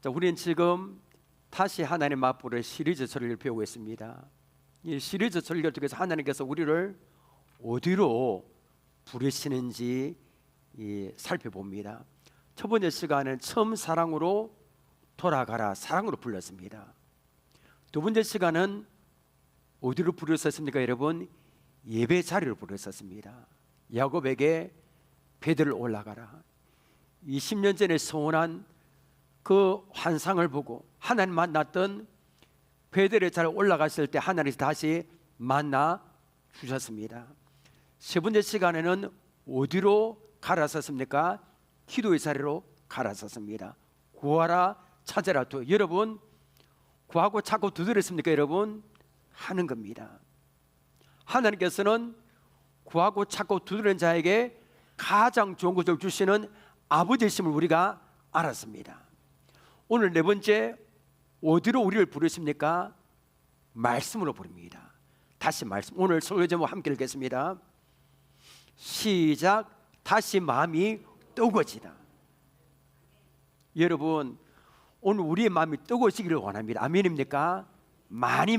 자, 우리는 지금 다시 하나님 앞으로 시리즈 설교를 배우고 있습니다. 이 시리즈 설교를 통해서 하나님께서 우리를 어디로 부르시는지 살펴봅니다. 첫 번째 시간은 처음 사랑으로 돌아가라, 사랑으로 불렀습니다. 두 번째 시간은 어디로 부르셨습니까, 여러분? 예배 자리로 부르셨습니다. 야곱에게 베들을 올라가라. 20년 전에 소원한 그 환상을 보고 하나님 만났던 베델에 잘 올라갔을 때 하나님께서 다시 만나 주셨습니다. 세 번째 시간에는 어디로 갈아섰습니까? 기도의 자리로 갈아섰습니다. 구하라, 찾아라. 여러분, 구하고 찾고 두드렸습니까? 여러분, 하는 겁니다. 하나님께서는 구하고 찾고 두드리는 자에게 가장 좋은 것을 주시는 아버지이심을 우리가 알았습니다. 오늘 네 번째, 어디로 우리를 부르십니까? 말씀으로 부릅니다. 다시 말씀. 오늘 설교 제목 함께 읽겠습니다. 시작. 다시 마음이 뜨거워지다. 여러분, 오늘 우리의 마음이 뜨거워지기를 원합니다. 아멘입니까? 많이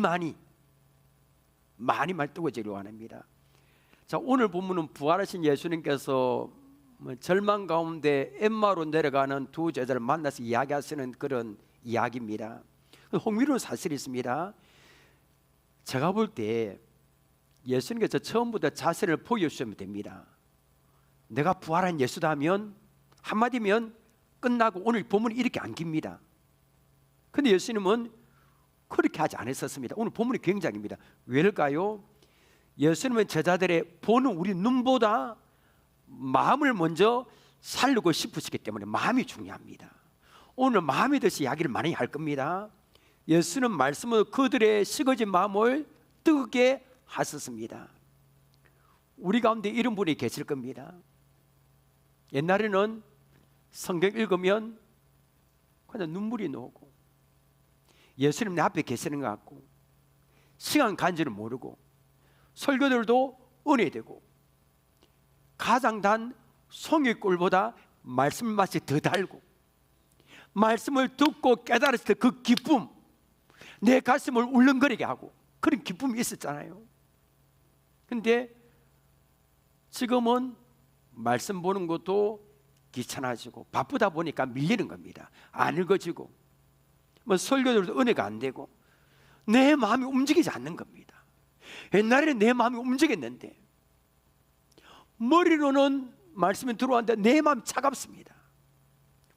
뜨거워지기를 원합니다. 자, 오늘 본문은 부활하신 예수님께서 절망 가운데 엠마오로 내려가는 두 제자를 만나서 이야기하시는 그런 이야기입니다. 흥미로운 사실이 있습니다. 제가 볼 때 예수님께서 처음부터 자신을 보여주시면 됩니다. 내가 부활한 예수다 하면 한마디면 끝나고 오늘 본문이 이렇게 안 깁니다. 근데 예수님은 그렇게 하지 않으셨습니다. 오늘 본문이 굉장합니다. 왜일까요? 예수님은 제자들의 보는 우리 눈보다 마음을 먼저 살리고 싶으시기 때문에 마음이 중요합니다. 오늘 마음에 대해서 이야기를 많이 할 겁니다. 예수는 말씀으로 그들의 식어진 마음을 뜨겁게 하셨습니다. 우리 가운데 이런 분이 계실 겁니다. 옛날에는 성경 읽으면 그냥 눈물이 나오고 예수님 내 앞에 계시는 것 같고 시간 간지를 모르고 설교들도 은혜되고 가장 단 송이꿀보다 말씀 맛이 더 달고 말씀을 듣고 깨달았을 때 그 기쁨, 내 가슴을 울렁거리게 하고 그런 기쁨이 있었잖아요. 근데 지금은 말씀 보는 것도 귀찮아지고 바쁘다 보니까 밀리는 겁니다. 안 읽어지고 뭐 설교들도 은혜가 안 되고 내 마음이 움직이지 않는 겁니다. 옛날에는 내 마음이 움직였는데 머리로는 말씀이 들어왔는데 내 마음이 차갑습니다.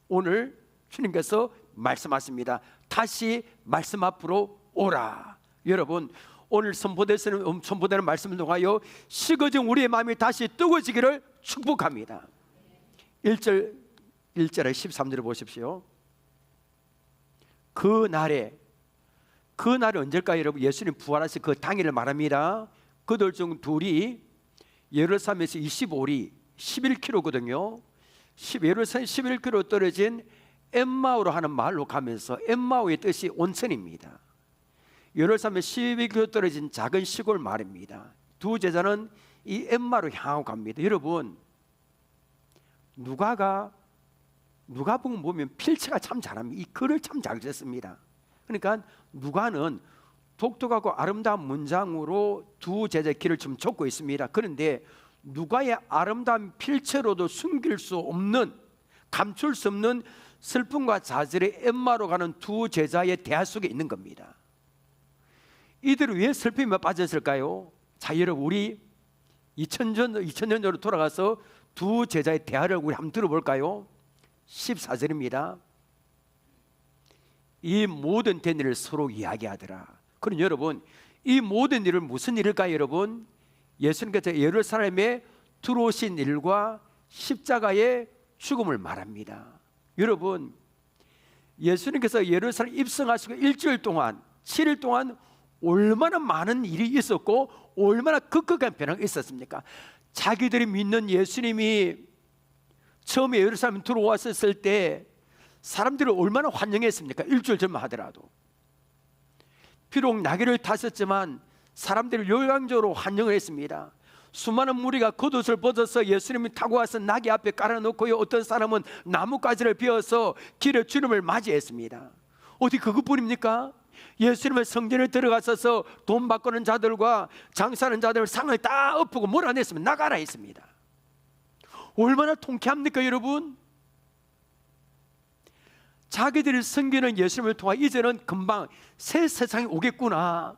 오늘 주님께서 말씀하십니다. 다시 말씀 앞으로 오라. 여러분, 오늘 선포되는 말씀을 통하여 식어진 우리의 마음이 다시 뜨거워지기를 축복합니다. 1절에 13절을 보십시오. 그 날이 언제일까요, 여러분? 예수님 부활하신 그 당일을 말합니다. 그들 중 둘이 예루살렘에서 25리 11km거든요. 예루살렘 11km 떨어진 엠마오로 하는 마을로 가면서, 엠마오의 뜻이 온천입니다. 예루살렘에 12km 떨어진 작은 시골 마을입니다. 두 제자는 이 엠마로 향하고 갑니다. 여러분, 누가복음 보면 필체가 참 잘합니다. 이 글을 참 잘 썼습니다. 그러니까 누가는 독특하고 아름다운 문장으로 두 제자의 길을 좀 좁고 있습니다. 그런데 누가의 아름다운 필체로도 숨길 수 없는, 감출 수 없는 슬픔과 좌절의 엠마로 가는 두 제자의 대화 속에 있는 겁니다. 이들은 왜 슬픔에 빠졌을까요? 자, 여러분, 우리 2000년 전으로 돌아가서 두 제자의 대화를 우리 한번 들어볼까요? 14절입니다. 이 모든 된 일을 서로 이야기하더라. 그럼 여러분, 이 모든 일은 무슨 일일까요, 여러분? 예수님께서 예루살렘에 들어오신 일과 십자가의 죽음을 말합니다. 여러분, 예수님께서 예루살렘 입성하시고 일주일 동안, 7일 동안 얼마나 많은 일이 있었고 얼마나 급격한 변화가 있었습니까? 자기들이 믿는 예수님이 처음에 예루살렘 들어왔을 때 사람들을 얼마나 환영했습니까? 일주일 전만 하더라도. 비록 나귀를 탔었지만 사람들을 열광적으로 환영을 했습니다. 수많은 무리가 겉옷을 벗어서 예수님이 타고 와서 나귀 앞에 깔아놓고요, 어떤 사람은 나뭇가지를 베어서 길에 주님을 맞이했습니다. 어디 그것뿐입니까? 예수님의 성전에 들어가서 돈 바꾸는 자들과 장사하는 자들 상을 다 엎고 몰아냈으면 나가라 했습니다. 얼마나 통쾌합니까 여러분? 자기들이 섬기는 예수님을 통해 이제는 금방 새 세상이 오겠구나,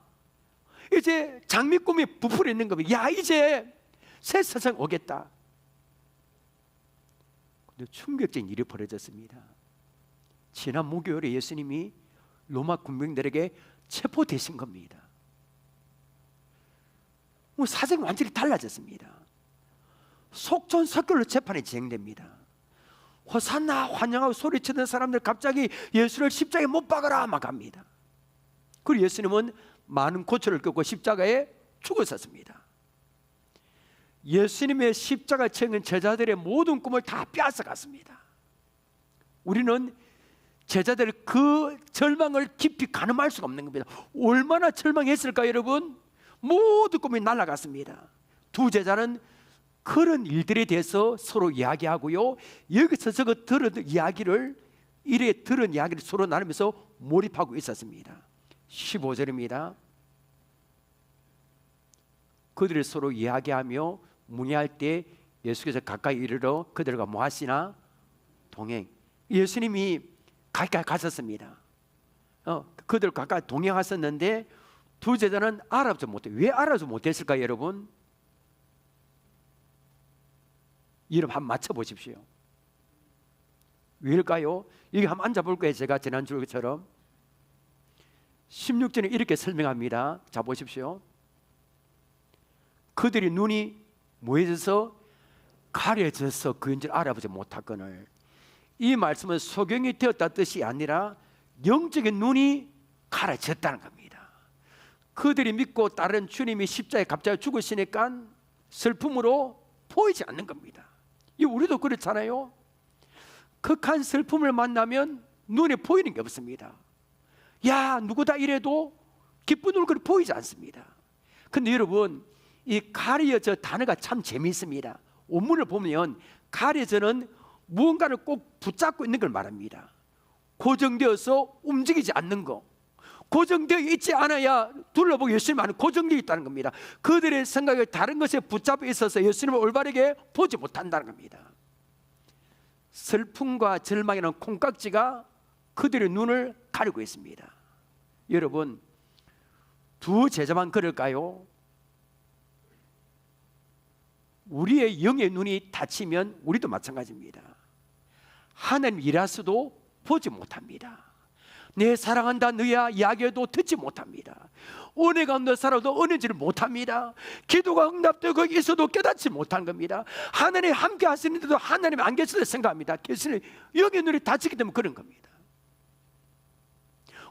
이제 장미꿈이 부풀어 있는 겁니다. 야, 이제 새 세상 오겠다. 근데 충격적인 일이 벌어졌습니다. 지난 목요일에 예수님이 로마 군병들에게 체포되신 겁니다. 사정이 완전히 달라졌습니다. 속전속결로 재판이 진행됩니다. 호산나 환영하고 소리치는 사람들 갑자기 예수를 십자가에 못 박아라 막 합니다. 그리고 예수님은 많은 고초를 겪고 십자가에 죽으셨습니다. 예수님의 십자가 챙긴 제자들의 모든 꿈을 다 빼앗아갔습니다. 우리는 제자들의 그 절망을 깊이 가늠할 수가 없는 겁니다. 얼마나 절망했을까 여러분? 모든 꿈이 날아갔습니다. 두 제자는 그런 일들에 대해서 서로 이야기하고요, 여기서 저거 들은 이야기를 서로 나누면서 몰입하고 있었습니다. 15절입니다. 그들이 서로 이야기하며 문의할 때 예수께서 가까이 이르러 그들과 뭐 하시나? 동행. 예수님이 가까이 가셨습니다. 그들 가까이 동행하셨는데 두 제자는 알아보지 못해. 왜 알아보지 못했을까요 여러분? 이름 한번 맞춰보십시오. 왜일까요? 이게 한번 앉아볼 거예요. 제가 지난주처럼 16절에 이렇게 설명합니다. 자 보십시오. 그들이 눈이 뭐해져서 가려져서 그인 줄 알아보지 못하거늘. 이 말씀은 소경이 되었다 뜻이 아니라 영적인 눈이 가려졌다는 겁니다. 그들이 믿고 따른 주님이 십자가에 갑자기 죽으시니까 슬픔으로 보이지 않는 겁니다. 이 우리도 그렇잖아요. 극한 슬픔을 만나면 눈에 보이는 게 없습니다. 야, 누구다 이래도 기쁜 얼굴이 보이지 않습니다. 근데 여러분, 이 가려져 단어가 참 재미있습니다. 원문을 보면 가려져는 무언가를 꼭 붙잡고 있는 걸 말합니다. 고정되어서 움직이지 않는 거, 고정되어 있지 않아야 둘러보고 예수님 안에 고정되어 있다는 겁니다. 그들의 생각이 다른 것에 붙잡혀 있어서 예수님을 올바르게 보지 못한다는 겁니다. 슬픔과 절망이라는 콩깍지가 그들의 눈을 가리고 있습니다. 여러분, 두 제자만 그럴까요? 우리의 영의 눈이 닫히면 우리도 마찬가지입니다. 하나님 일하셔도 보지 못합니다. 내 사랑한다 너야 이야기해도 듣지 못합니다. 은혜 가운데 살아도 은혜지를 못합니다. 기도가 응답되고 있어도 깨닫지 못한 겁니다. 하나님 함께 하시는데도 하나님이 안 계시다 생각합니다. 계시는 영의 눈이 닫히기 때문에 그런 겁니다.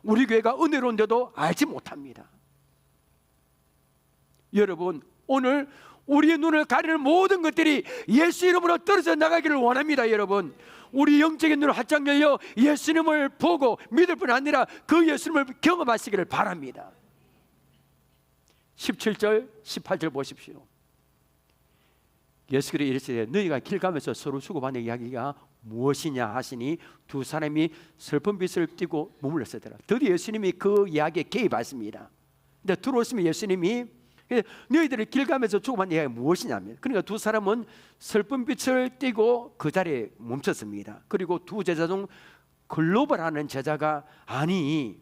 우리 교회가 은혜로운데도 알지 못합니다. 여러분, 오늘 우리의 눈을 가리는 모든 것들이 예수 이름으로 떨어져 나가기를 원합니다. 여러분, 우리 영적인 눈을 활짝 열려 예수님을 보고 믿을 뿐 아니라 그 예수님을 경험하시기를 바랍니다. 17절 18절 보십시오. 예수께서 이르시되 너희가 길 가면서 서로 주고받는 이야기가 무엇이냐 하시니 두 사람이 슬픈 빛을 띠고 머물렀으더라. 드디어 예수님이 그 이야기에 개입하십니다. 근데 들어오시면 예수님이 너희들이 길 가면서 주고받는 이야기가 무엇이냐면, 그러니까 두 사람은 슬픈 빛을 띠고 그 자리에 멈췄습니다. 그리고 두 제자 중 글로벌하는 제자가 아니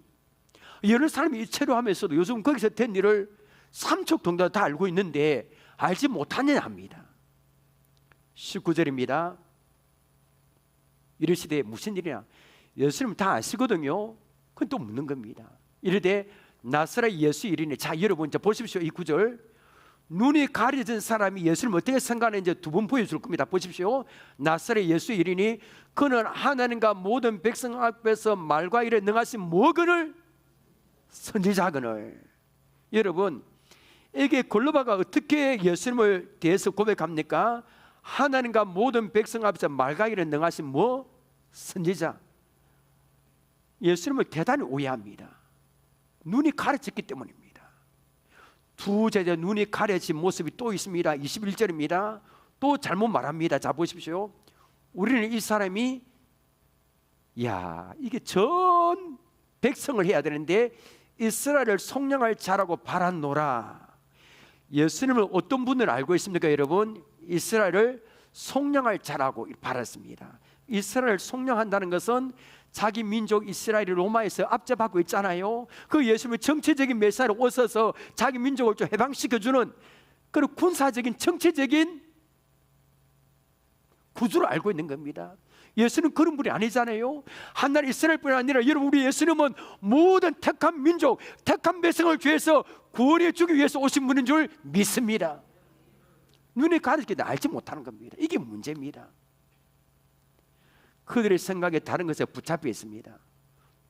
여러 사람이 이체로 하면서도 요즘 거기서 된 일을 삼척동도 다 알고 있는데 알지 못하느냐 합니다. 19절입니다. 이르시되 무슨 일이냐? 예수님 다 아시거든요. 그건 또 묻는 겁니다. 이르되 나사렛 예수 이르니. 자 여러분 이제 보십시오. 이 구절, 눈이 가려진 사람이 예수를 어떻게 생각하는지 두 번 보여줄 겁니다. 보십시오. 나사렛 예수 이르니 그는 하나님과 모든 백성 앞에서 말과 일에 능하신 뭐거늘 선지자거늘. 여러분, 이게 골로바가 어떻게 예수님을 대해서 고백합니까? 하나님과 모든 백성 앞에서 말과 일에 능하신 뭐? 선지자. 예수님을 대단히 오해합니다. 눈이 가려졌기 때문입니다. 두 제자 눈이 가려진 모습이 또 있습니다. 21절입니다. 또 잘못 말합니다. 자 보십시오. 우리는 이 사람이 이게 전 백성을 해야 되는데 이스라엘을 속량할 자라고 바랐노라. 예수님을 어떤 분을 알고 있습니까 여러분? 이스라엘을 속량할 자라고 바랐습니다. 이스라엘을 속량한다는 것은 자기 민족 이스라엘이 로마에서 압제받고 있잖아요. 그 예수님의 정치적인 메시아로 오셔서 자기 민족을 좀 해방시켜주는 그런 군사적인 정치적인 구조를 알고 있는 겁니다. 예수는 그런 분이 아니잖아요. 한나라 이스라엘뿐이 아니라 여러분 우리 예수님은 모든 택한 민족, 택한 백성을 위해서 구원해 주기 위해서 오신 분인 줄 믿습니다. 눈에 가리게 알지 못하는 겁니다. 이게 문제입니다. 그들의 생각에 다른 것에 붙잡혀 있습니다.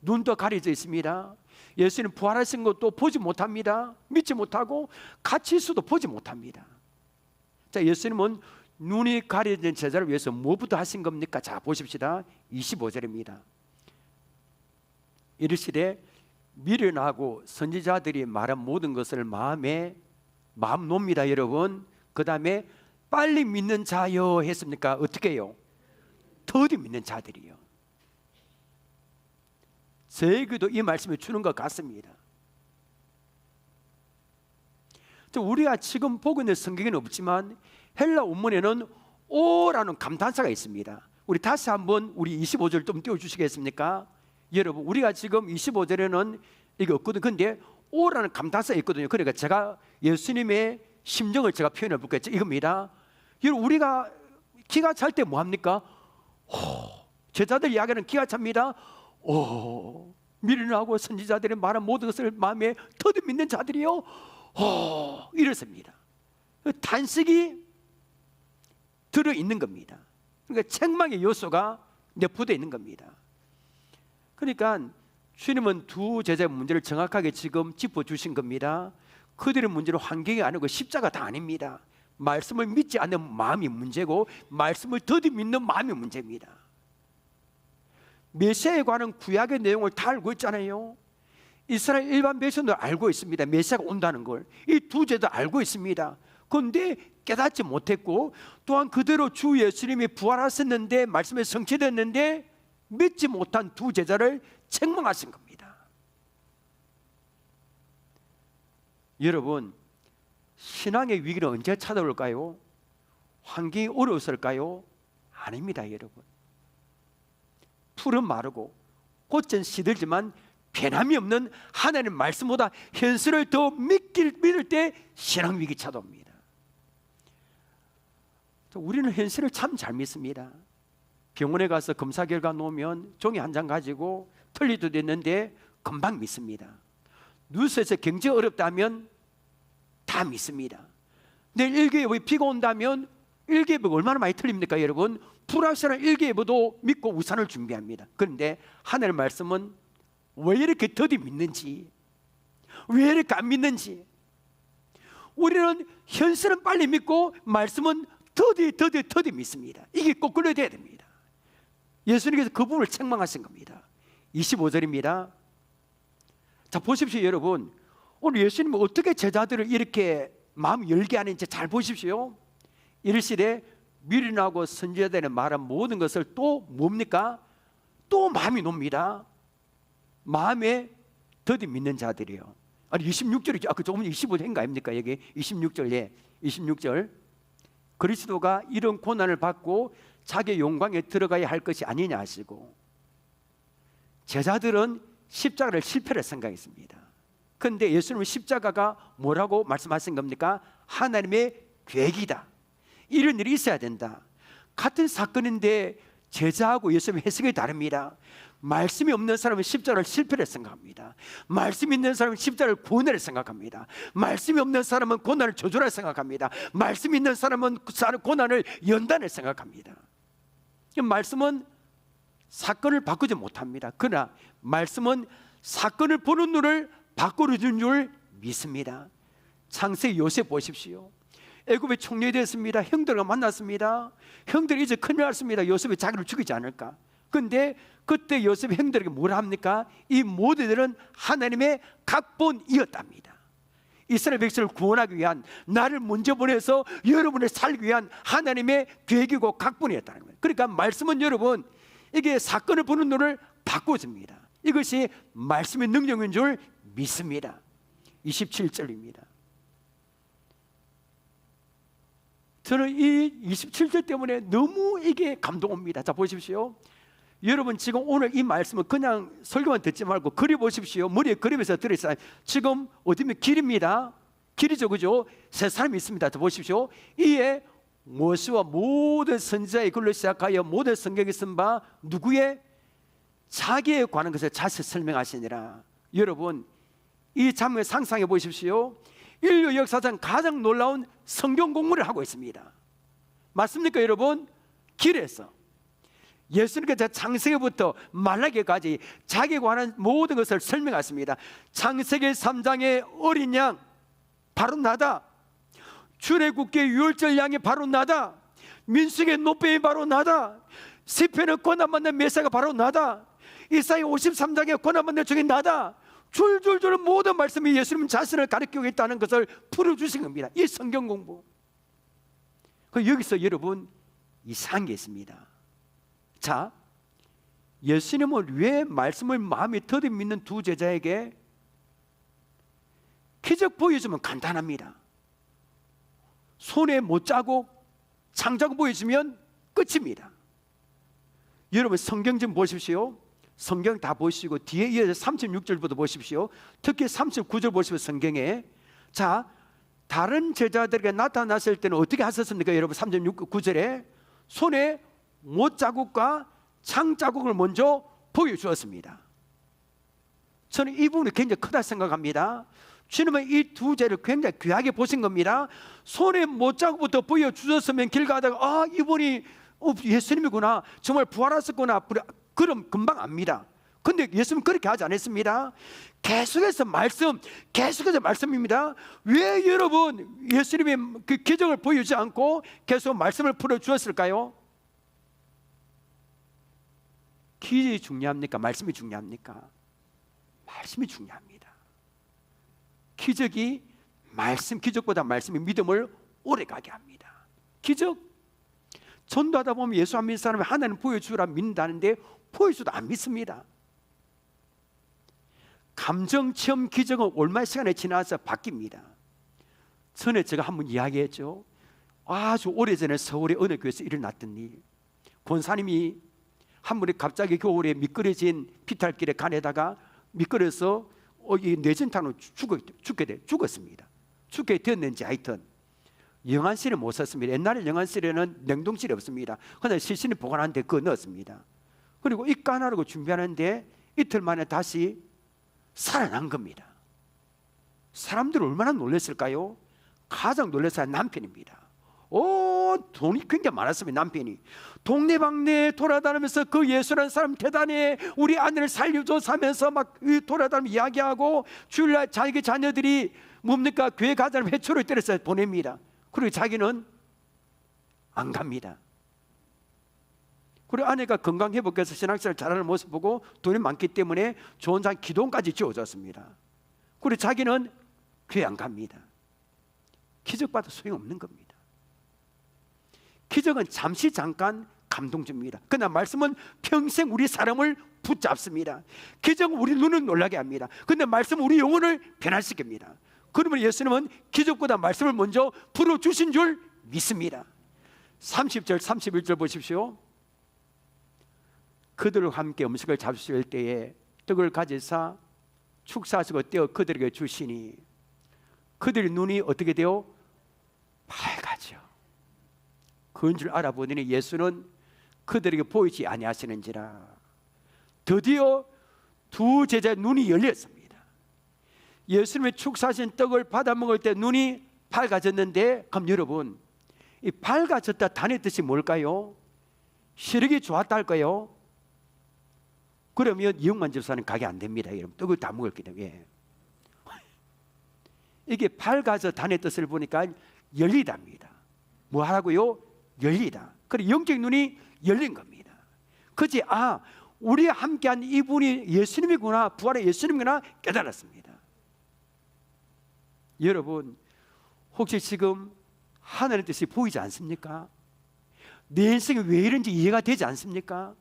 눈도 가려져 있습니다. 예수님 부활하신 것도 보지 못합니다. 믿지 못하고 같이 있어도 보지 못합니다. 자, 예수님은 눈이 가려진 제자를 위해서 뭐부터 하신 겁니까? 자 보십시다. 25절입니다. 이르시되 미련하고 선지자들이 말한 모든 것을 마음 놓습니다 여러분. 그 다음에 빨리 믿는 자여 했습니까? 어떻게 해요? 더디 믿는 자들이요. 저에게도 이 말씀을 주는 것 같습니다. 우리가 지금 보고 있는 성경에는 없지만 헬라 원문에는 오라는 감탄사가 있습니다. 우리 다시 한번 우리 25절 좀 띄워주시겠습니까? 여러분 우리가 지금 25절에는 이게 없거든요. 근데 오라는 감탄사가 있거든요. 그러니까 제가 예수님의 심정을 제가 표현해 볼게요. 이겁니다. 여러분 우리가 기가 찰 때 뭐합니까? 제자들 이야기는 기가 찹니다. 미련하고 선지자들의 말한 모든 것을 마음에 더디 믿는 자들이요 이렇습니다. 탄식이 들어있는 겁니다. 그러니까 책망의 요소가 내포되어 있는 겁니다. 그러니까 주님은 두 제자의 문제를 정확하게 지금 짚어주신 겁니다. 그들의 문제는 환경이 아니고 십자가 다 아닙니다. 말씀을 믿지 않는 마음이 문제고 말씀을 더디 믿는 마음이 문제입니다. 메시아에 관한 구약의 내용을 다 알고 있잖아요. 이스라엘 일반 백성도 알고 있습니다. 메시아가 온다는 걸. 이 두 제자 알고 있습니다. 그런데 깨닫지 못했고 또한 그대로 주 예수님이 부활하셨는데 말씀에 성취됐는데 믿지 못한 두 제자를 책망하신 겁니다. 여러분 신앙의 위기는 언제 찾아올까요? 환경이 어려웠을까요? 아닙니다 여러분. 풀은 마르고 꽃은 시들지만 변함이 없는 하나님의 말씀보다 현실을 더 믿을 때 신앙 위기 찾아옵니다. 우리는 현실을 참 잘 믿습니다. 병원에 가서 검사 결과 놓으면 종이 한 장 가지고 틀리도 됐는데 금방 믿습니다. 뉴스에서 경제 어렵다면 다 믿습니다. 내일 일기예보에 비가 온다면 일기예보가 얼마나 많이 틀립니까 여러분? 불확실한 일기예보도 믿고 우산을 준비합니다. 그런데 하늘의 말씀은 왜 이렇게 더디 믿는지, 왜 이렇게 안 믿는지, 우리는 현실은 빨리 믿고 말씀은 더디 믿습니다. 이게 거꾸로 돼야 됩니다. 예수님께서 그 부분을 책망하신 겁니다. 25절입니다. 자 보십시오 여러분. 오늘 예수님은 어떻게 제자들을 이렇게 마음 열게 하는지 잘 보십시오. 이르시되 미련하고 선지자들의 말한 모든 것을 또 뭡니까? 또 마음이 놉니다. 마음에 더디 믿는 자들이요. 아니 26절이죠. 아까 조금 25절인가 아닙니까? 여기 26절, 예, 26절. 그리스도가 이런 고난을 받고 자기의 영광에 들어가야 할 것이 아니냐 하시고, 제자들은 십자가를 실패를 생각했습니다. 그런데 예수님은 십자가가 뭐라고 말씀하신 겁니까? 하나님의 계획이다. 이런 일이 있어야 된다. 같은 사건인데 제자하고 예수님의 해석이 다릅니다. 말씀이 없는 사람은 십자가를 실패를 생각합니다. 말씀이 있는 사람은 십자가를 고난을 생각합니다. 말씀이 없는 사람은 고난을 저주를 생각합니다. 말씀이 있는 사람은 고난을 연단을 생각합니다. 말씀은 사건을 바꾸지 못합니다. 그러나 말씀은 사건을 보는 눈을 바꾸어준 줄 믿습니다. 창세기 요셉 보십시오. 애굽에 총리가 됐습니다. 형들과 만났습니다. 형들이 이제 큰일 났습니다. 요셉이 자기를 죽이지 않을까. 그런데 그때 요셉의 형들에게 뭐라 합니까? 이 모두들은 하나님의 각본이었답니다. 이스라엘 백성을 구원하기 위한, 나를 먼저 보내서 여러분을 살기 위한 하나님의 계획이고 각본이었다는 거예요. 그러니까 말씀은 여러분, 이게 사건을 보는 눈을 바꿔줍니다. 이것이 말씀의 능력인 줄 믿습니다. 27절입니다. 저는 이 27절 때문에 너무 이게 감동옵니다. 자, 보십시오. 여러분 지금 오늘 이 말씀을 그냥 설교만 듣지 말고 그려 보십시오. 머리에 그림에서 들어있어요. 지금 어디면 길입니다. 길이죠, 그죠? 세 사람이 있습니다. 자, 보십시오. 이에 모세와 모든 선지자의 글로 시작하여 모든 성경에 쓴 바 누구의 자기에 관한 것을 자세히 설명하시니라. 여러분 이 장면을 상상해 보십시오. 인류 역사상 가장 놀라운 성경 공부를 하고 있습니다. 맞습니까 여러분? 길에서 예수님께서 창세기부터 말라기까지 자기에 관한 모든 것을 설명하십니다. 창세기 3장의 어린 양 바로 나다, 출애굽기의 유월절 양이 바로 나다, 민수기의 노뱀이 바로 나다, 시편의 고난받는 메시아가 바로 나다, 이사야 53장의 고난받는 중에 나다. 줄줄줄 모든 말씀이 예수님 자신을 가리키고 있다는 것을 풀어주신 겁니다. 이 성경 공부. 여기서 여러분 이상한 게 있습니다. 자, 예수님은 왜 말씀을 마음에 더듬 믿는 두 제자에게 기적 보여주면 간단합니다. 손에 못자국, 창자국 보여주면 끝입니다. 여러분 성경 좀 보십시오. 성경 다 보시고 뒤에 이어서 36절부터 보십시오. 특히 39절 보시면 성경에, 자, 다른 제자들에게 나타났을 때는 어떻게 하셨습니까? 여러분 39절에 손에 못자국과 창자국을 먼저 보여주었습니다. 저는 이 부분이 굉장히 크다 생각합니다. 주님은 이 두 죄를 굉장히 귀하게 보신 겁니다. 손에 못자국부터 보여주셨으면 길 가다가 아, 이분이 예수님이구나, 정말 부활하셨구나, 그럼 금방 압니다. 근데 예수님은 그렇게 하지 않았습니다. 계속해서 말씀입니다. 왜 여러분 예수님이 그 기적을 보여주지 않고 계속 말씀을 풀어주었을까요? 기적이 중요합니까? 말씀이 중요합니까? 말씀이 중요합니다. 기적보다 말씀이 믿음을 오래가게 합니다. 기적, 전도하다 보면 예수 안 믿는 사람이 하나님 보여주라 믿는다는데 보여줘도 안 믿습니다. 감정체험 기적은 얼마의 시간이 지나서 바뀝니다. 전에 제가 한번 이야기했죠. 아주 오래전에 서울의 어느 교회에서 일어났던 일. 권사님이 한 분이 갑자기 겨울에 미끄러진 피탈길에 가내다가 미끄러서 뇌진탕으로 죽었습니다. 죽게 되었는지 하여튼 영안실에 못 썼습니다. 옛날에 영안실에는 냉동실이 없습니다. 그냥 시신이 보관하는데 그거 넣었습니다. 그리고 입 까나르고 준비하는데 이틀 만에 다시 살아난 겁니다. 사람들이 얼마나 놀랐을까요? 가장 놀랐어야 남편입니다. 돈이 굉장히 많았습니다. 남편이 동네방네 돌아다니면서 그 예수라는 사람 대단해, 우리 아내를 살려줘서 하면서 막 돌아다니며 이야기하고, 주일날 자기 자녀들이 뭡니까 교회 가자면 회초를 때려서 보냅니다. 그리고 자기는 안 갑니다. 그리고 아내가 건강회복해서 신앙생활 잘하는 모습 보고 돈이 많기 때문에 좋은 장 기도원까지 지어줬습니다. 그리고 자기는 교회 안 갑니다. 기적봐도 소용없는 겁니다. 기적은 잠시 잠깐 감동 줍니다. 그러나 말씀은 평생 우리 사람을 붙잡습니다. 기적은 우리 눈을 놀라게 합니다. 그런데 말씀은 우리 영혼을 변화시킵니다. 그러면 예수님은 기적보다 말씀을 먼저 풀어주신 줄 믿습니다. 30절 31절 보십시오. 그들과 함께 음식을 잡수실 때에 떡을 가지사 축사하시고 떼어 그들에게 주시니 그들의 눈이 어떻게 되어 밝아져. 그런 줄 알아보니 예수는 그들에게 보이지 아니하시는지라. 드디어 두 제자의 눈이 열렸습니다. 예수님의 축사하신 떡을 받아 먹을 때 눈이 밝아졌는데, 그럼 여러분 이 밝아졌다 단의 뜻이 뭘까요? 시력이 좋았다 할까요? 그러면 이영만 집사는 가게 안 됩니다. 여러분 떡을 다 먹었기 때문에. 이게 밝아져 단의 뜻을 보니까 열리답니다. 뭐 하라고요? 열리다. 그래 영적 눈이 열린 겁니다. 그치? 아, 우리와 함께한 이분이 예수님이구나, 부활의 예수님이구나 깨달았습니다. 여러분, 혹시 지금 하나님의 뜻이 보이지 않습니까? 내 인생이 왜 이런지 이해가 되지 않습니까?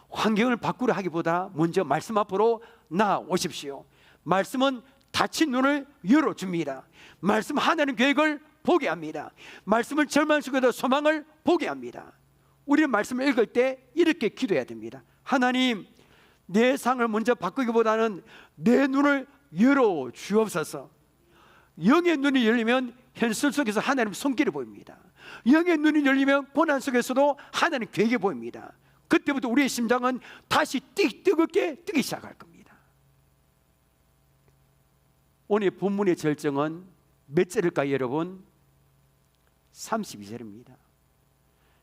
환경을 바꾸려 하기보다 먼저 말씀 앞으로 나오십시오. 말씀은 닫힌 눈을 열어줍니다. 말씀 하나님 계획을 보게 합니다. 말씀을 절망 속에도 소망을 보게 합니다. 우리는 말씀을 읽을 때 이렇게 기도해야 됩니다. 하나님, 내 상을 먼저 바꾸기보다는 내 눈을 열어 주옵소서. 영의 눈이 열리면 현실 속에서 하나님 손길이 보입니다. 영의 눈이 열리면 고난 속에서도 하나님 계획이 보입니다. 그때부터 우리의 심장은 다시 뜨겁게 뛰기 시작할 겁니다. 오늘 본문의 절정은 몇 절일까요, 여러분? 32절입니다.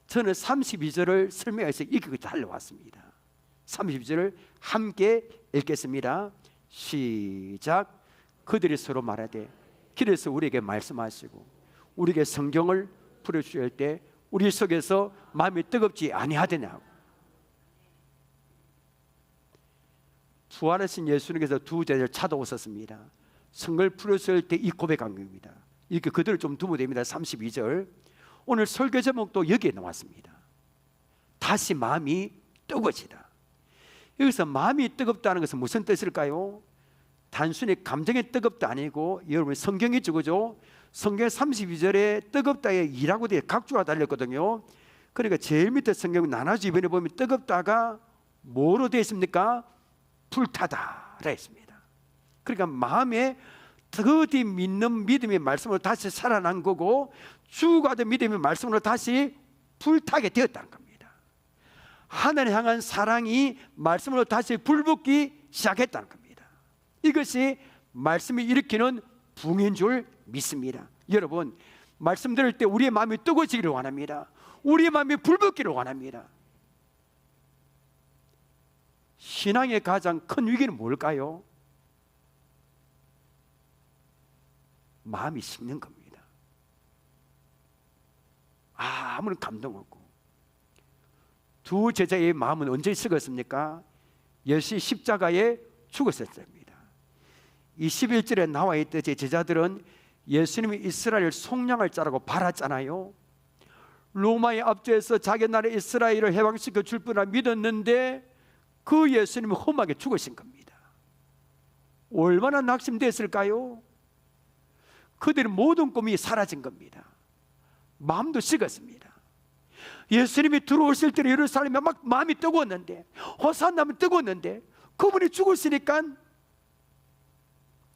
저는 32절을 설명해서 읽고 달려왔습니다. 32절을 함께 읽겠습니다. 시작. 그들이 서로 말하되 길에서 우리에게 말씀하시고 우리에게 성경을 풀어주실 때 우리 속에서 마음이 뜨겁지 아니하더냐고. 부활하신 예수님께서 두 제자를 찾아오셨습니다. 성경을 풀어주실 때 이 고백한 겁니다. 이렇게 그들을 좀 두면 됩니다. 32절. 오늘 설교 제목도 여기에 나왔습니다. 다시 마음이 뜨거워지다. 여기서 마음이 뜨겁다는 것은 무슨 뜻일까요? 단순히 감정이 뜨겁다 아니고, 여러분 성경이 적어죠. 성경 32절에 뜨겁다에 이라고 되어 각주가 달렸거든요. 그러니까 제일 밑에 성경 나눠지 이번에 보면 뜨겁다가 뭐로 되어 있습니까? 불타다라 했습니다. 그러니까 마음에 더디 믿는 믿음의 말씀으로 다시 살아난 거고, 죽어가던 믿음의 말씀으로 다시 불타게 되었다는 겁니다. 하나님 향한 사랑이 말씀으로 다시 불붙기 시작했다는 겁니다. 이것이 말씀이 일으키는 붕인 줄 믿습니다. 여러분, 말씀 들을 때 우리의 마음이 뜨거워지기를 원합니다. 우리의 마음이 불붙기를 원합니다. 신앙의 가장 큰 위기는 뭘까요? 마음이 식는 겁니다. 아무런 감동 없고. 두 제자의 마음은 언제 식었습니까? 예수의 십자가에 죽었을 때입니다. 21절에 나와 있듯이 제자들은 예수님이 이스라엘 속량할 자라고 바랐잖아요. 로마의 압제에서 자기 나라 이스라엘을 해방시켜 줄 분을 믿었는데 그 예수님이 험하게 죽으신 겁니다. 얼마나 낙심됐을까요? 그들의 모든 꿈이 사라진 겁니다. 마음도 식었습니다. 예수님이 들어오실 때 예루살렘에 막 마음이 뜨거웠는데, 호산나면 뜨거웠는데, 그분이 죽으시니까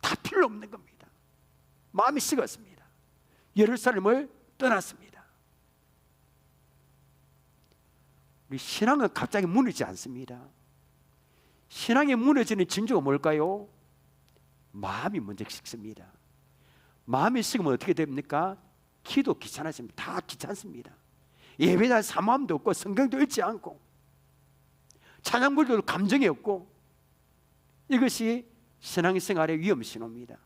다 필요 없는 겁니다. 마음이 식었습니다. 예루살렘을 떠났습니다. 우리 신앙은 갑자기 무너지지 않습니다. 신앙이 무너지는 징조가 뭘까요? 마음이 먼저 식습니다. 마음이 식으면 어떻게 됩니까? 기도 귀찮아집니다. 다 귀찮습니다. 예배할 사모함도 없고, 성경도 읽지 않고, 찬양 부르도 감정이 없고, 이것이 신앙생활의 위험 신호입니다.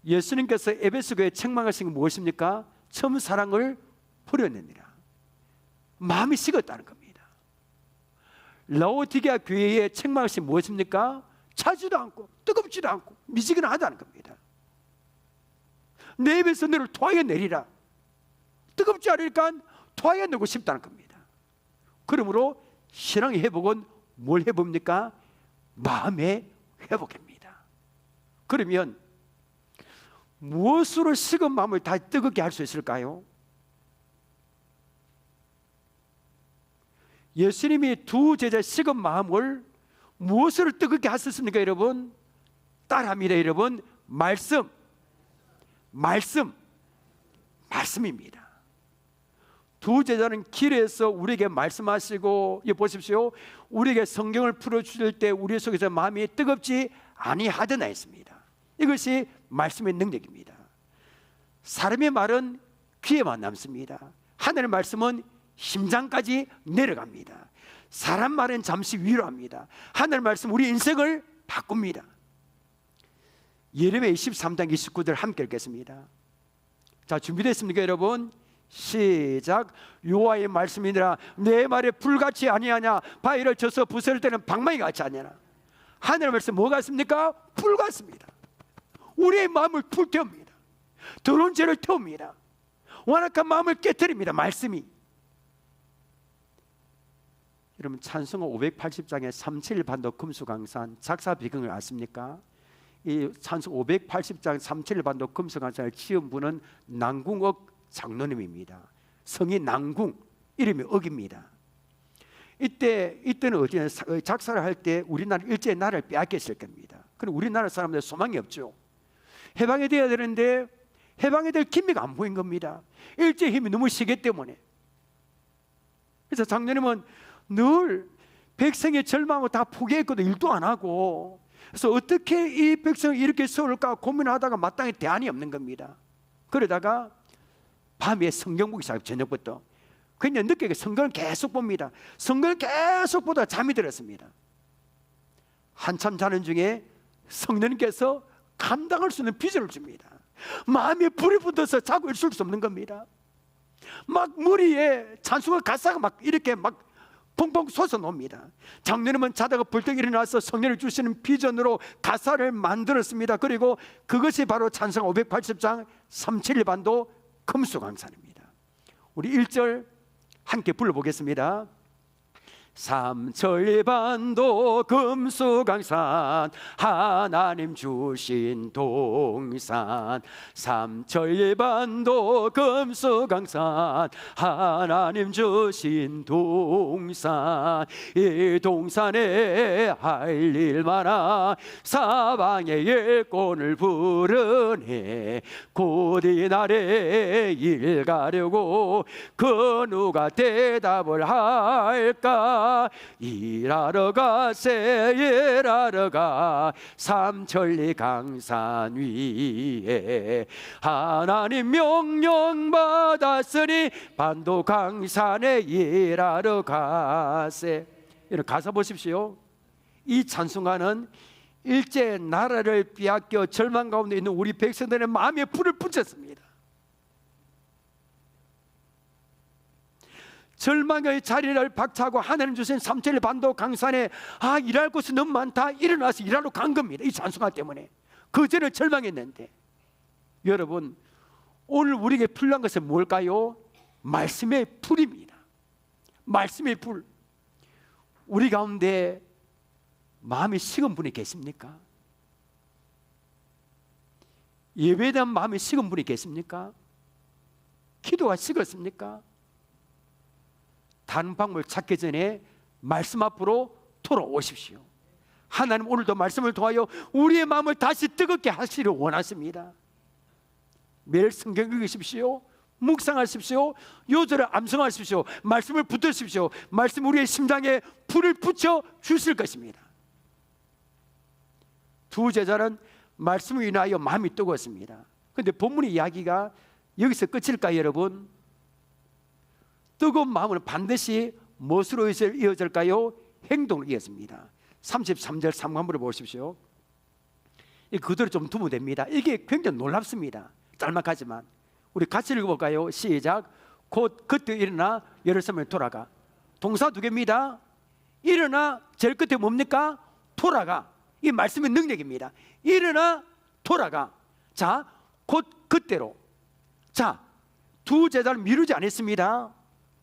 예수님께서 에베소 교회에 책망하신 게 무엇입니까? 처음 사랑을 버렸느니라. 마음이 식었다는 겁니다. 라오디게아 교회에 책망하신 무엇입니까? 차지도 않고 뜨겁지도 않고 미지근하다는 겁니다. 내 입에서 너를 토하여 내리라. 뜨겁지 않으니까 토하여 내고 싶다는 겁니다. 그러므로 신앙의 회복은 뭘 회복입니까? 마음의 회복입니다. 그러면 무엇으로 식은 마음을 다시 뜨겁게 할 수 있을까요? 예수님이 두 제자의 식은 마음을 무엇으로 뜨겁게 하셨습니까, 여러분? 따라합니다, 여러분. 말씀입니다. 두 제자는 길에서 우리에게 말씀하시고, 보십시오. 우리에게 성경을 풀어주실 때 우리 속에서 마음이 뜨겁지 아니하더나 했습니다. 이것이 말씀의 능력입니다. 사람의 말은 귀에만 남습니다. 하늘의 말씀은 심장까지 내려갑니다. 사람 말은 잠시 위로합니다. 하늘의 말씀 우리 인생을 바꿉니다. 예레미야 23장 29절 함께 읽겠습니다. 자, 준비됐습니까, 여러분? 시작. 여호와의 말씀이니라. 내 말에 불같이 아니하냐. 바위를 쳐서 부서질 때는 방망이 같이 아니하나. 하늘의 말씀 뭐 같습니까? 불 같습니다. 우리의 마음을 불태웁니다. 더러운 죄를 태웁니다. 완악한 마음을 깨뜨립니다. 말씀이. 여러분, 찬송가 580장의 371반도 금수강산 작사 배경을 아십니까? 이 찬송 580장 371반도 금수강산을 지은 분은 난궁옥 장로님입니다. 성이 난궁, 이름이 억입니다. 이때는 어디에 작사를 할 때 우리나라 일제의 나라를 빼앗겼을 겁니다. 그럼 우리나라 사람들 소망이 없죠. 해방이 되어야 되는데 해방이 될 기미가 안 보인 겁니다. 일제의 힘이 너무 세기 때문에. 그래서 장로님은 늘 백성의 절망을 다 포기했거든. 일도 안 하고. 그래서 어떻게 이 백성을 이렇게 세울까 고민하다가 마땅히 대안이 없는 겁니다. 그러다가 밤에 성경 보기 시작해요. 저녁부터. 그냥 늦게 성경을 계속 봅니다. 성경을 계속 보다가 잠이 들었습니다. 한참 자는 중에 성령님께서 감당할 수 있는 비전을 줍니다. 마음에 불이 붙어서 자고 있을 수 없는 겁니다. 막 머리에 찬송가 가사가 막 이렇게 막 펑펑 솟아놉니다. 장로님은 자다가 벌떡 일어나서 성령을 주시는 비전으로 가사를 만들었습니다. 그리고 그것이 바로 찬송가 580장 371반도 금수강산입니다. 우리 1절 함께 불러보겠습니다. 삼천리반도 금수강산 하나님 주신 동산, 삼천리반도 금수강산 하나님 주신 동산, 이 동산에 할 일 많아 사방의 일꾼을 부르네. 곧 이날에 일 가려고 그 누가 대답을 할까. 일하러 가세 일하러 가 삼천리 강산 위에 하나님 명령 받았으니 반도 강산에 일하러 가세. 이런 가사 보십시오. 이 찬송가는 일제 나라를 빼앗겨 절망 가운데 있는 우리 백성들의 마음에 불을 붙였습니다. 절망의 자리를 박차고 하나님 주신 삼천리 반도 강산에 일할 곳이 너무 많다. 일어나서 일하러 간 겁니다. 이 찬송가 때문에. 그전에 절망했는데. 여러분, 오늘 우리에게 필요한 것은 뭘까요? 말씀의 불입니다. 말씀의 불. 우리 가운데 마음이 식은 분이 계십니까? 예배에 대한 마음이 식은 분이 계십니까? 기도가 식었습니까? 다른 방법을 찾기 전에 말씀 앞으로 돌아오십시오. 하나님 오늘도 말씀을 통하여 우리의 마음을 다시 뜨겁게 하시기를 원하십니다. 매일 성경 읽으십시오. 묵상하십시오. 요절을 암송하십시오. 말씀을 붙드십시오. 말씀 우리의 심장에 불을 붙여 주실 것입니다. 두 제자는 말씀을 인하여 마음이 뜨거웠습니다. 그런데 본문의 이야기가 여기서 끝일까요, 여러분? 뜨거운 마음은 반드시 무엇으로 이어질까요? 행동으로 이어집니다. 33절 3관부를 보십시오. 그대로 좀 두면 됩니다. 이게 굉장히 놀랍습니다. 짤막하지만 우리 같이 읽어볼까요? 시작. 곧 그때 일어나 예루살렘에 돌아가. 동사 두 개입니다. 일어나 제일 끝에 뭡니까? 돌아가. 이 말씀의 능력입니다. 일어나 돌아가. 자, 곧 그때로. 자, 두 제자를 미루지 않았습니다.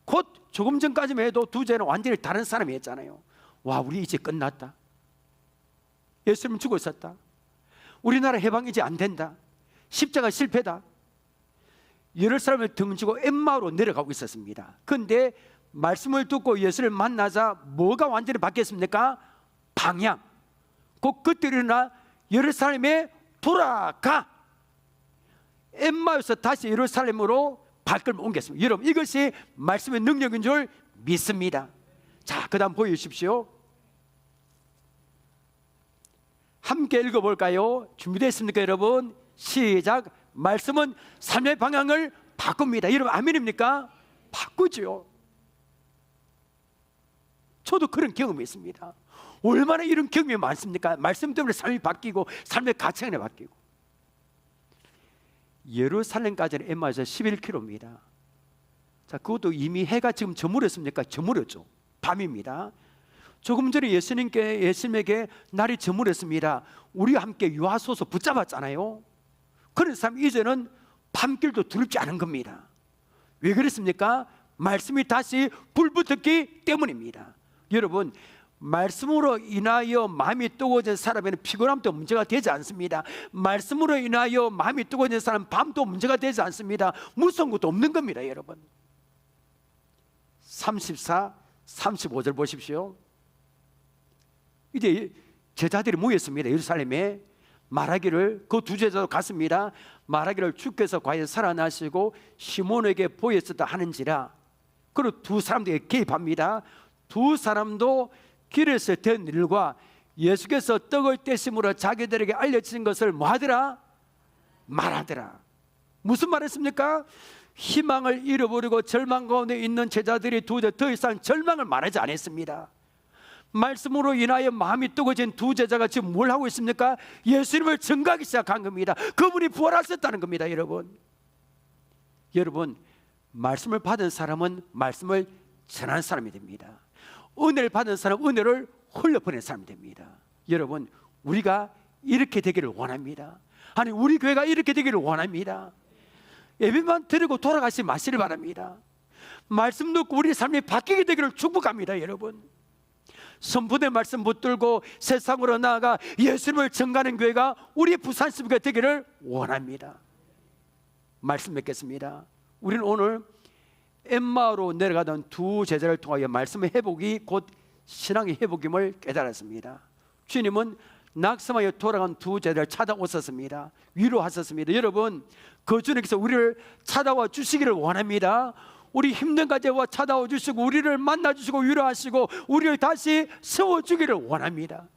곧 조금 전까지만 해도 두 제자는 완전히 다른 사람이었잖아요. 와, 우리 이제 끝났다. 예수님은 죽어 있었다. 우리나라 해방이 이제 안 된다. 십자가 실패다. 예루살렘을 등지고 엠마오로 내려가고 있었습니다. 그런데 말씀을 듣고 예수를 만나자 뭐가 완전히 바뀌었습니까? 방향. 곧 그때 일어나 예루살렘에 돌아가. 엠마오에서 다시 예루살렘으로 발걸음을 옮겼습니다. 여러분, 이것이 말씀의 능력인 줄 믿습니다. 자, 그 다음 보여주십시오. 함께 읽어볼까요? 준비됐습니까, 여러분? 시작. 말씀은 삶의 방향을 바꿉니다. 여러분, 아멘입니까? 바꾸죠. 저도 그런 경험이 있습니다. 얼마나 이런 경험이 많습니까? 말씀 때문에 삶이 바뀌고 삶의 가치관이 바뀌고. 예루살렘까지는 엠마에서 11km입니다. 자, 그것도 이미 해가 지금 저물었습니까? 저물었죠. 밤입니다. 조금 전에 예수님에게 날이 저물었습니다. 우리와 함께 유하소서 붙잡았잖아요. 그런 사람 이제는 밤길도 두렵지 않은 겁니다. 왜 그랬습니까? 말씀이 다시 불붙었기 때문입니다. 여러분, 말씀으로 인하여 마음이 뜨거워진 사람에는 피곤함도 문제가 되지 않습니다. 말씀으로 인하여 마음이 뜨거워진 사람은 밤도 문제가 되지 않습니다. 무서운 것도 없는 겁니다. 여러분, 34, 35절 보십시오. 이제 제자들이 모였습니다. 예루살렘에. 말하기를, 그 두 제자도 갔습니다. 말하기를 주께서 과연 살아나시고 시몬에게 보였었다 하는지라. 그리고 두 사람들에게 개입합니다. 두 사람도 길에서 된 일과 예수께서 떡을 떼심으로 자기들에게 알려진 것을 뭐하더라? 말하더라. 무슨 말했습니까? 희망을 잃어버리고 절망 가운데 있는 제자들이 더 이상 절망을 말하지 않았습니다. 말씀으로 인하여 마음이 뜨거워진 두 제자가 지금 뭘 하고 있습니까? 예수님을 증거하기 시작한 겁니다. 그분이 부활하셨다는 겁니다. 여러분, 말씀을 받은 사람은 말씀을 전하는 사람이 됩니다. 은혜를 받은 사람은 은혜를 흘려보낸 사람이 됩니다. 여러분, 우리가 이렇게 되기를 원합니다. 아니, 우리 교회가 이렇게 되기를 원합니다. 예배만 드리고 돌아가지 마시길 바랍니다. 말씀 듣고 우리 삶이 바뀌게 되기를 축복합니다. 여러분, 선포된 말씀 붙들고 세상으로 나아가 예수님을 전가하는 교회가 우리 부산시부가 되기를 원합니다. 말씀 맺겠습니다. 우리는 오늘 엠마오로 내려가던 두 제자를 통하여 말씀의 회복이 곧 신앙의 회복임을 깨달았습니다. 주님은 낙심하여 돌아간 두 제자를 찾아오셨습니다. 위로하셨습니다. 여러분, 그 주님께서 우리를 찾아와 주시기를 원합니다. 우리 힘든 가제와 찾아와 주시고 우리를 만나 주시고 위로하시고 우리를 다시 세워주기를 원합니다.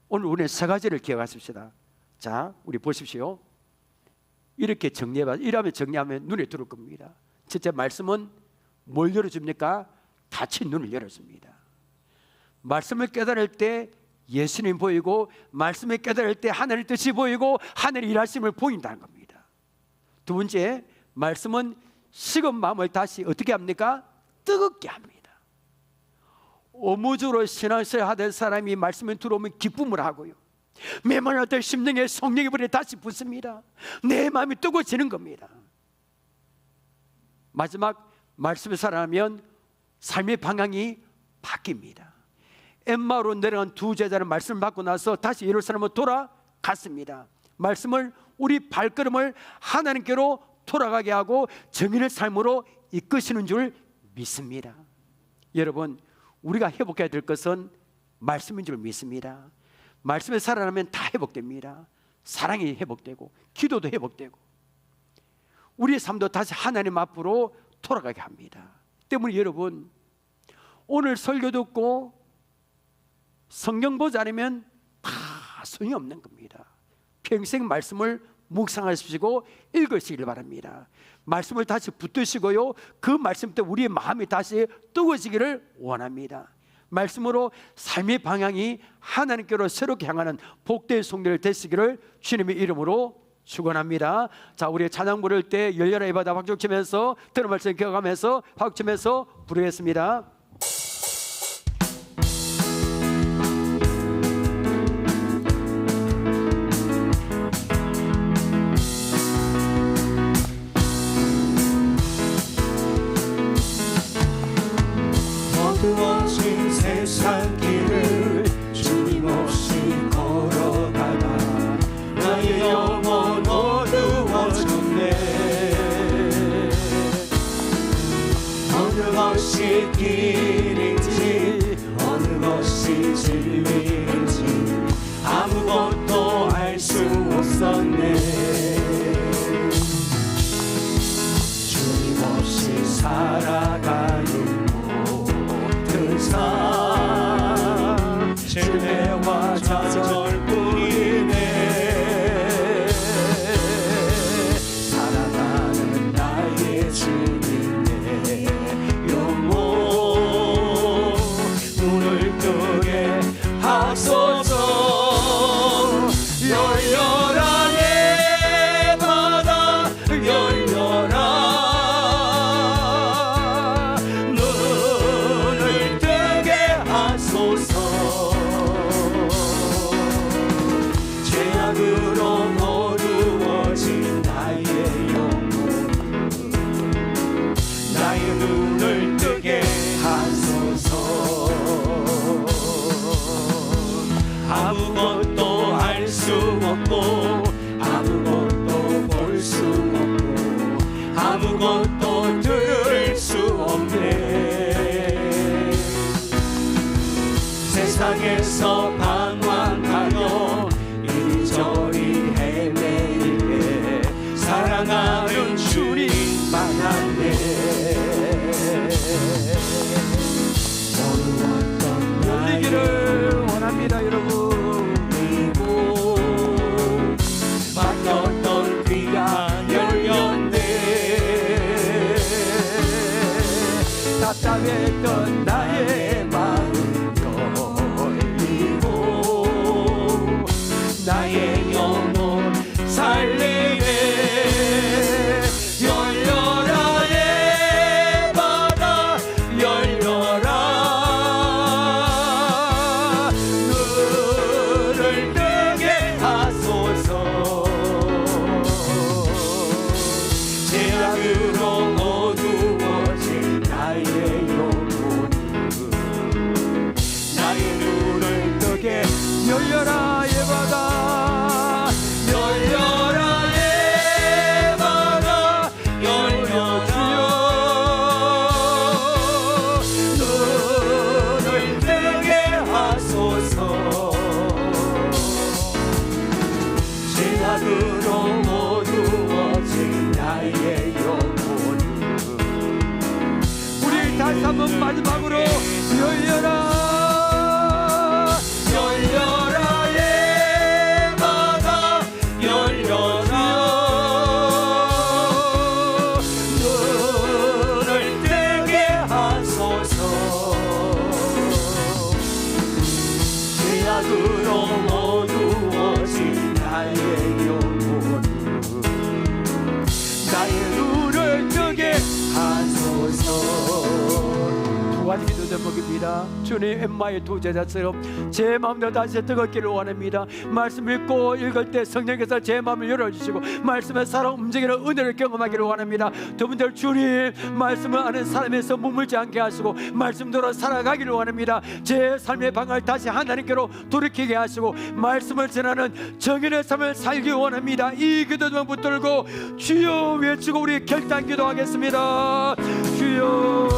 오늘 우리는 세 가지를 기억하십시다. 자, 우리 보십시오. 이렇게 정리하면 눈에 들어올 겁니다. 첫째, 말씀은 뭘 열어줍니까? 닫힌 눈을 열어줍니다. 말씀을 깨달을 때 예수님 보이고, 말씀을 깨달을 때 하늘의 뜻이 보이고 하늘의 일하심을 보인다는 겁니다. 두 번째, 말씀은 식은 마음을 다시 어떻게 합니까? 뜨겁게 합니다. 오무주로 신앙생활 하던 사람이 말씀에 들어오면 기쁨을 하고요, 메마를 때 심령에 성령의 불이 다시 붙습니다. 내 마음이 뜨거워지는 겁니다. 마지막, 말씀을 살아나면 삶의 방향이 바뀝니다. 엠마오로 내려간 두 제자는 말씀을 받고 나서 다시 예루살렘으로 돌아갔습니다. 말씀을 우리 발걸음을 하나님께로 돌아가게 하고 정의의 삶으로 이끄시는 줄 믿습니다. 여러분, 우리가 회복해야 될 것은 말씀인 줄 믿습니다. 말씀에 살아나면 다 회복됩니다. 사랑이 회복되고 기도도 회복되고 우리의 삶도 다시 하나님 앞으로 돌아가게 합니다. 때문에 여러분, 오늘 설교 듣고 성경 보지 않으면 다 소용이 없는 겁니다. 평생 말씀을 묵상하시고 읽으시길 바랍니다. 말씀을 다시 붙드시고요, 그 말씀 때 우리의 마음이 다시 뜨거워지기를 원합니다. 말씀으로 삶의 방향이 하나님께로 새롭게 향하는 복된 성도들 되시기를 주님의 이름으로 축원합니다. 자, 우리 찬양 부를 때 열렬한 예배다 박수 치면서 들은 말씀 기억하면서 박수 치면서 부르겠습니다. 어두워진 세상 길을 주님 없이 걸어가다 나의 영혼 어두워졌네. 어느 것이 길인지 어느 것이 진리인지 아무것도 알 수 없었네. 주님 없이 살아가는 삶 신뢰와 좌절뿐이네. 살아가는 나의 주님의 영혼 눈을 뜨게 하소서. 열렬한 예바다 열렬한 답답했던 나의 마음 열리고 나의 영혼 살리네. 열려라 내 바다 열려라. 눈을 뜨게 하소서. 죄악으로 어두워진 나의 영혼 나의 눈을 뜨게 열려라 예바다 열려라 내 바다 열려라. 눈을 뜨게 하소서. 죄악으로 어두워진 나의 영혼은 우리 다시 한번 마지막으로 열려라 열려라 내 바다 열려라. 눈을 뜨게 하소서. 죄악으로 어두워진 나의 영혼은 나의 눈을 뜨게 하소서. 두 가지 기도 제목입니다. 주님 엠마의 두 제자처럼 제 마음도 다시 뜨겁기를 원합니다. 말씀 읽고 읽을 때 성령께서 제 마음을 열어주시고 말씀에 살아 움직이는 은혜를 경험하기를 원합니다. 두 분들 주님 말씀을 아는 삶에서 머물지 않게 하시고 말씀대로 살아가기를 원합니다. 제 삶의 방을 다시 하나님께로 돌이키게 하시고 말씀을 전하는 정인의 삶을 살기 원합니다. 이 기도 좀 붙들고 주여 외치고 우리 결단 기도하겠습니다. 주여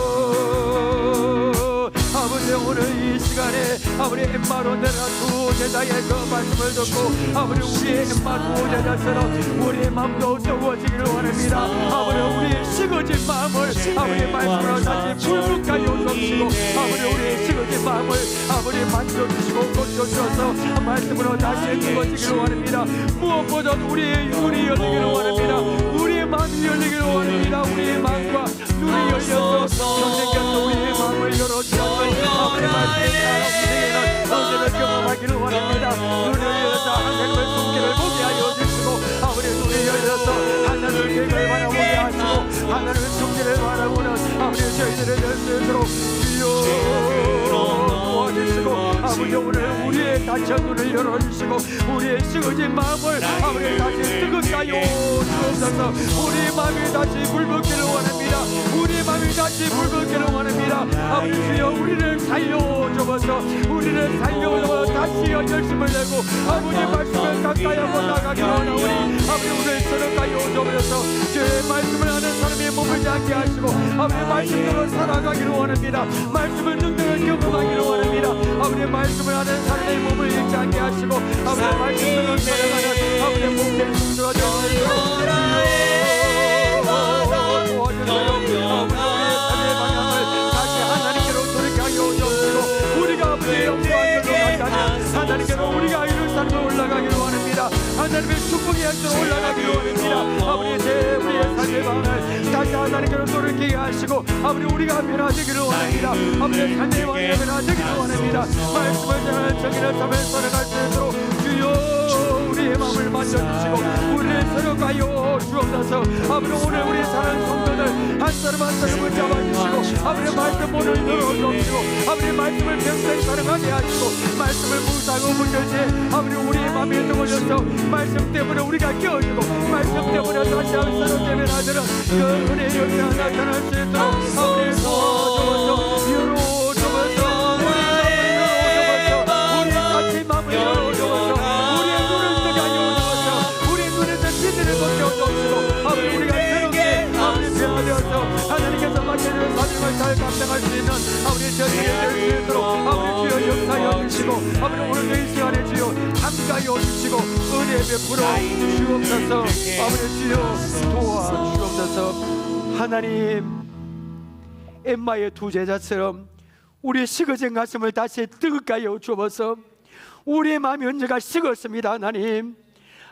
아버지 오늘 이 시간에 아버지 엠마로 내려간 두 제자의 그 말씀을 듣고 아버지 우리의 엠마 두 제자처럼 우리의 마음도 뜨거워지기를 원합니다. 아버지 우리의 식어진 마음을 아버지 말씀으로 다시 불붙게 요소시고 아버지 우리의 식어진 마음을 아버지 만져주시고 고쳐주셔서 말씀으로 다시 뜨거워지기를 원합니다. 무엇보다도 우리의 눈이 열리기를 원합니다. 우리의 마음이 열리기를 원합니다. 우리의 마음과 눈이 열려서 성령께서 우리의 마음을 열어주셔서 아버지 말씀에 따라 움직이는 은혜를 경험하기를 원합니다. 눈을 열어서 하나님의 손길을 보게 하여 주시고 아버지 눈이 열려서 하나님의 계획을 바라보게 하시고 하나님의 손길을 바라보는 아버지 저희들을 열 수 있도록 주여 도와주시고 아버지 오늘 우리의 닫힌 눈을 열어주시고 우리의 식어진 마음을 아버지 다시 뜨겁게 하여 주옵소서. 우리의 마음이 다시 불붙기를 원합니다. 우리의 마음이 다시 불붙기를 원합니다. 아버지 주여 우리를 살려주어서 우리를 살려주어서 다시 열심을 내고 아버지 말씀을 가까이 하고 나가기를 원하오니 아버지 우리를 서로가요 주옵소서. 주의 말씀을 하는 사람이 머물지 않게 하시고 아버지 말씀대로 살아가기를 원합니다. 말씀을 능력을 경험하기를 원합니다. 아버지 말씀을 하는 사람의 몸을 잃지 않게 하시고 아버지 말씀대로 살아가는 아버지 몸을 승주하게 하시고 하나님께로 우리가 이룰 삶을 올라가기를 원합니다. 하나님의 축복의 한으로 올라가기를 원합니다. 아버지 우리의 삶의 방을 다시 하나님께로 돌이키게 하시고 아버지 우리가 변화되기를 원합니다. 아버지 삶의 방이 변화되기를 원합니다. 말씀을 전하는 정의를 삶을 살아갈 수 있도록 주여 우리의 마음을 만져주시고 우리를 서로가요 주옵소서. 아버지 오늘 우리 사랑하는 성도들 한 사람 한 사람을 잡아주시고 아버지 말씀 문을 열어주시고 아버지 말씀을 평생 사랑하게 하시고 말씀을 무사하고 문열지 아버지 우리의 마음이 뜨거워져서 말씀 때문에 우리가 깨어지고 말씀 때문에 다시 한번 서로 대면하는 그 은혜의 역사가 나타날 수 있도록 아버지 도와주옵소서. 열어주옵소서. 우리 같이 마음을 열어주옵소서. 우리의 눈을 뜨게 하여 주옵소서. 우리의 눈에서 빛을 벗겨주옵시고 아버지 우리가 새롭게 아버지 변화되어서 하나님께서 맡겨주는 사명을 잘 감당할 수 있는 아버지 저희들이 될 수 있도록 아버지 주여 역사하여 주시고 아버지 오늘도 이 시간에 주여 함께하여 주시고 은혜 베풀어 주옵소서. 아버지 주여 도와주옵소서. 하나님 엠마의 두 제자처럼 우리의 식어진 가슴을 다시 뜨겁게 하여 주옵소서. 우리의 마음이 언제가 식었습니다. 하나님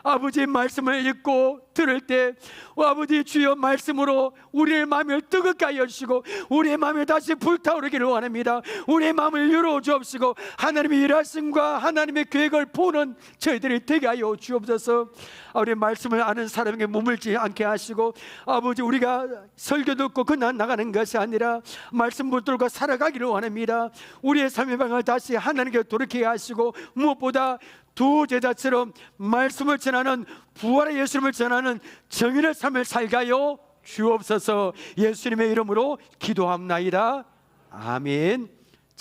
아버지의 말씀을 읽고 들을 때 아버지 주여 말씀으로 우리의 마음을 뜨겁게 하여 주시고 우리의 마음이 다시 불타오르기를 원합니다. 우리의 마음을 열어 주옵시고 하나님의 일하심과 하나님의 계획을 보는 저희들이 되게 하여 주옵소서. 우리의 말씀을 아는 사람에게 머물지 않게 하시고 아버지 우리가 설교 듣고 그냥 나가는 것이 아니라 말씀 붙들고 살아가기를 원합니다. 우리의 삶의 방을 다시 하나님께 돌이키게 하시고 무엇보다 두 제자처럼 말씀을 전하는 부활의 예수님을 전하는 정의의 삶을 살가요 주옵소서. 예수님의 이름으로 기도합나이다. 아멘.